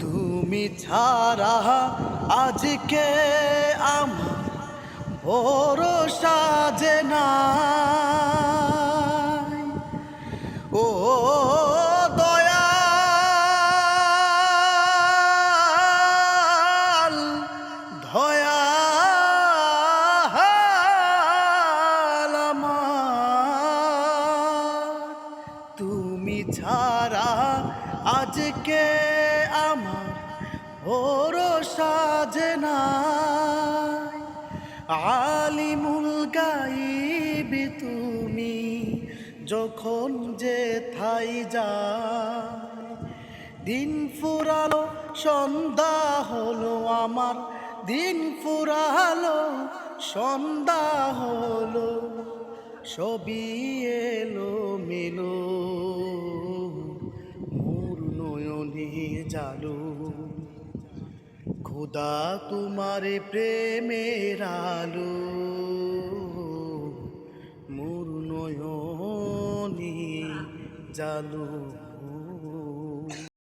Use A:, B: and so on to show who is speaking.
A: তুমি ছাড়া আজকে আমার ভরসা যে নাই। ও দয়াল দয়াল আমার, তুমি ছাড়া আজকে আমার ভরসা যে নাই। আলিমুল গাইবি তুমি, যখন যে থাই যায়। দিন ফুরালো সন্ধ্যা হলো আমার, দিন ফুরালো সন্ধ্যা হলো, সবই এলো মেলো মোর নয়নে জালো। খোদা তোমার প্রেমের আলো মোর নয়নে জালো।